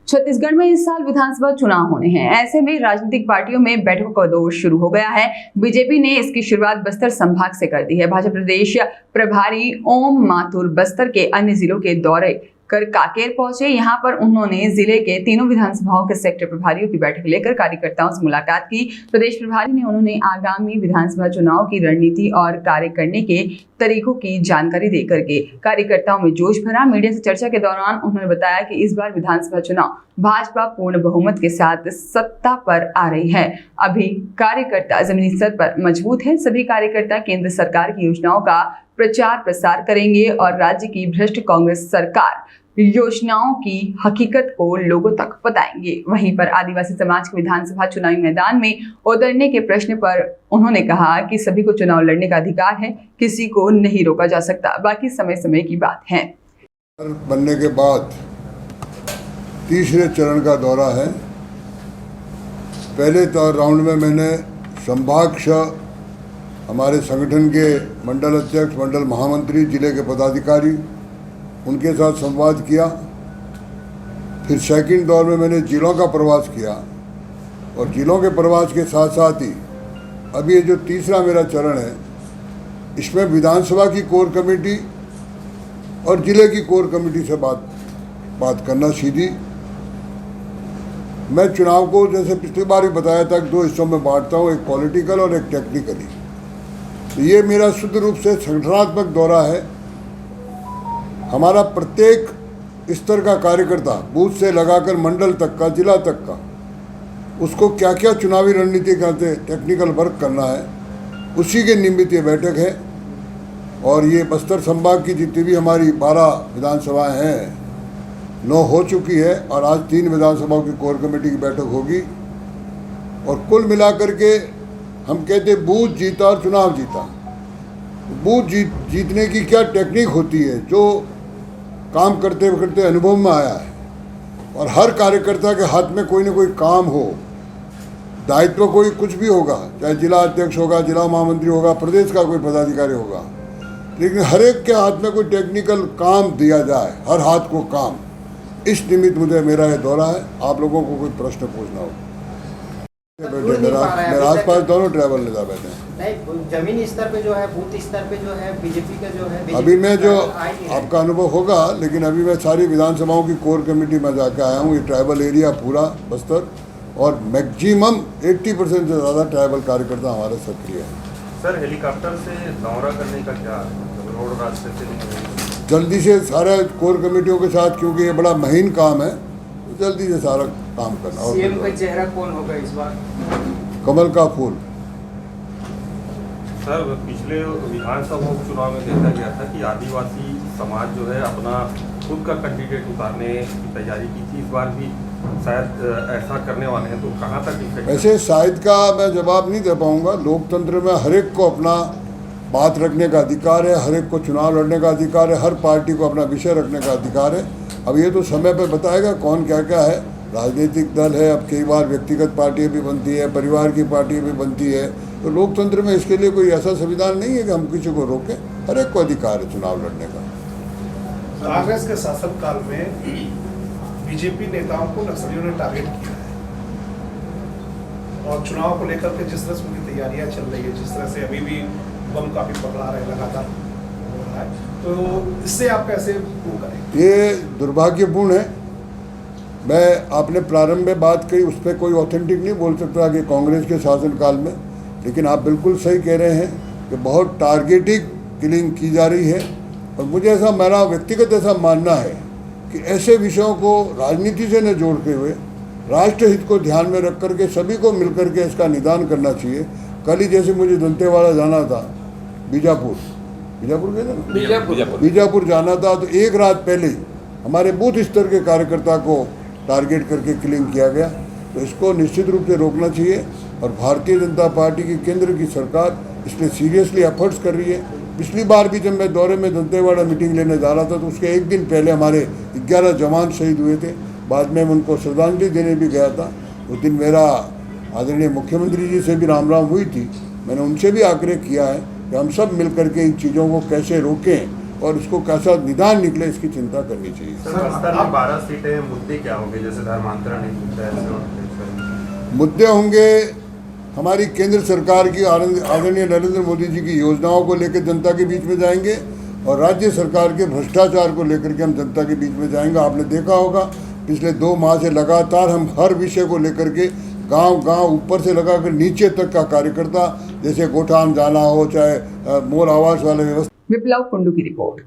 छत्तीसगढ़ में इस साल विधानसभा चुनाव होने हैं। ऐसे में राजनीतिक पार्टियों में बैठकों का दौर शुरू हो गया है। बीजेपी ने इसकी शुरुआत बस्तर संभाग से कर दी है। भाजपा प्रदेश प्रभारी ओम माथुर बस्तर के अन्य जिलों के दौरे कर कांकेर पहुंचे। यहां पर उन्होंने जिले के तीनों विधानसभाओं के सेक्टर प्रभारियों की बैठक लेकर कार्यकर्ताओं से मुलाकात की। प्रदेश प्रभारी ने उन्होंने आगामी विधानसभा चुनाव की रणनीति और कार्य करने के तरीकों की जानकारी देकर के कार्यकर्ताओं में जोश भरा। मीडिया से चर्चा के दौरान उन्होंने बताया कि इस बार विधानसभा चुनाव भाजपा पूर्ण बहुमत के साथ सत्ता पर आ रही है। अभी कार्यकर्ता जमीनी स्तर पर मजबूत है। सभी कार्यकर्ता केंद्र सरकार की योजनाओं का प्रचार प्रसार करेंगे और राज्य की भ्रष्ट कांग्रेस सरकार योजनाओं की हकीकत को लोगों तक बताएंगे। वहीं पर आदिवासी समाज के विधानसभा चुनावी मैदान में उतरने के प्रश्न पर उन्होंने कहा कि सभी को चुनाव लड़ने का अधिकार है, किसी को नहीं रोका जा सकता, बाकी समय समय की बात है। बनने के बाद तीसरे चरण का दौरा है। पहले राउंड में मैंने संभाग हमारे संगठन के मंडल अध्यक्ष, मंडल महामंत्री, जिले के पदाधिकारी, उनके साथ संवाद किया। फिर सेकंड दौर में मैंने जिलों का प्रवास किया और जिलों के प्रवास के साथ साथ ही अभी ये जो तीसरा मेरा चरण है, इसमें विधानसभा की कोर कमेटी और जिले की कोर कमेटी से बात करना सीधी। मैं चुनाव को जैसे पिछली बार भी बताया था, दो हिस्सों में बांटता हूँ, एक पॉलिटिकल और एक टेक्निकली। ये मेरा शुद्ध रूप से संगठनात्मक दौरा है। हमारा प्रत्येक स्तर का कार्यकर्ता, बूथ से लगाकर मंडल तक का, जिला तक का, उसको क्या क्या चुनावी रणनीति करते टेक्निकल वर्क करना है, उसी के निमित्त ये बैठक है। और ये बस्तर संभाग की जितनी भी हमारी 12 विधानसभाएं हैं, 9 हो चुकी है और आज 3 विधानसभाओं की कोर कमेटी की बैठक होगी। और कुल मिलाकर के हम कहते बूथ जीता और चुनाव जीता। बूथ जीतने की क्या टेक्निक होती है, जो काम करते करते अनुभव में आया है। और हर कार्यकर्ता के हाथ में कोई ना कोई काम हो, दायित्व कोई कुछ भी होगा, चाहे जिला अध्यक्ष होगा, जिला महामंत्री होगा, प्रदेश का कोई पदाधिकारी होगा, लेकिन हर एक के हाथ में कोई टेक्निकल काम दिया जाए, हर हाथ को काम। इस निमित्त मुझे मेरा ये दौरा है। आप लोगों को कोई प्रश्न पूछना हो बैठे, मेरा आसपास दोनों ट्रैवल ले जा बैठे नहीं, जमीनी स्तर पे जो है, बूथ स्तर पे जो है बीजेपी का जो है, अभी मैं जो आपका अनुभव होगा, लेकिन अभी मैं सारी विधानसभाओं की कोर कमेटी में जाके आया हूँ। ये ट्राइबल एरिया पूरा बस्तर और मैक्सिमम 80% से ज़्यादा ट्राइबल कार्यकर्ता हमारे सक्रिय हैं। सर, हेलीकॉप्टर से दौरा करने का क्या रोड रास्ते से जल्दी से सारे कोर कमेटियों के साथ, क्योंकि ये बड़ा महीन काम है, तो जल्दी से सारा काम करना। और सीएम का चेहरा कौन होगा इस बार? कमल का फूल। सर, पिछले विधानसभा उपचुनाव में देखा गया था कि आदिवासी समाज जो है अपना खुद का कैंडिडेट उतारने की तैयारी की थी। इस बार भी शायद ऐसा करने वाले हैं, तो कहाँ तक इफेक्ट? ऐसे शायद का मैं जवाब नहीं दे पाऊंगा। लोकतंत्र में हर एक को अपना बात रखने का अधिकार है, हर एक को चुनाव लड़ने का अधिकार है, हर पार्टी को अपना विषय रखने का अधिकार है। अब ये तो समय पर बताएगा कौन क्या क्या है। राजनीतिक दल है, अब कई बार व्यक्तिगत पार्टियाँ भी बनती है, परिवार की पार्टी भी बनती है। तो लोकतंत्र में इसके लिए कोई ऐसा संविधान नहीं है कि हम किसी को रोकें। हर एक को अधिकार है चुनाव लड़ने का। कांग्रेस के शासनकाल में बीजेपी नेताओं को नक्सलियों ने टारगेट किया है और चुनाव को लेकर के जिस तरह से उनकी तैयारियां चल रही है, जिस तरह से अभी भी बम काफी पकड़ा रहे, लगातार हो रहा है, तो इससे आप कैसे वो करें? ये दुर्भाग्यपूर्ण है। मैं आपने प्रारंभ में बात कही, उस पर कोई ऑथेंटिक नहीं बोल सकता कि कांग्रेस के शासनकाल में, लेकिन आप बिल्कुल सही कह रहे हैं कि बहुत टारगेटिंग किलिंग की जा रही है। और मुझे ऐसा, मेरा व्यक्तिगत ऐसा मानना है कि ऐसे विषयों को राजनीति से न जोड़ते हुए राष्ट्र हित को ध्यान में रख करके सभी को मिलकर के इसका निदान करना चाहिए। कल ही जैसे मुझे दंतेवाड़ा जाना था, बीजापुर जाना था, तो एक रात पहले ही हमारे बूथ स्तर के कार्यकर्ता को टारगेट करके किलिंग किया गया। तो इसको निश्चित रूप से रोकना चाहिए और भारतीय जनता पार्टी की केंद्र की सरकार इसमें सीरियसली एफर्ट्स कर रही है। पिछली बार भी जब मैं दौरे में दंतेवाड़ा मीटिंग लेने जा रहा था, तो उसके एक दिन पहले हमारे 11 जवान शहीद हुए थे। बाद में उनको श्रद्धांजलि देने भी गया था। उस दिन मेरा आदरणीय मुख्यमंत्री जी से भी राम हुई थी। मैंने उनसे भी आग्रह किया है कि हम सब मिल करके इन चीज़ों को कैसे रोकें और इसको कैसा निदान निकले इसकी चिंता करनी चाहिए। सर बस्तर में 12 सीटें, मुद्दे क्या होंगे? जैसे धर्मांतरण नहीं मुद्दा है, मुद्दे होंगे हमारी केंद्र सरकार की आदरणीय नरेंद्र मोदी जी की योजनाओं को लेकर जनता के बीच में जाएंगे और राज्य सरकार के भ्रष्टाचार को लेकर के हम जनता के बीच में जाएंगे। आपने देखा होगा पिछले 2 माह से लगातार हम हर विषय को लेकर के गांव ऊपर से लगाकर नीचे तक का कार्यकर्ता, जैसे गोठान जाना हो चाहे मोर आवास वाले व्यवस्था। विप्लव कुंडू की रिपोर्ट।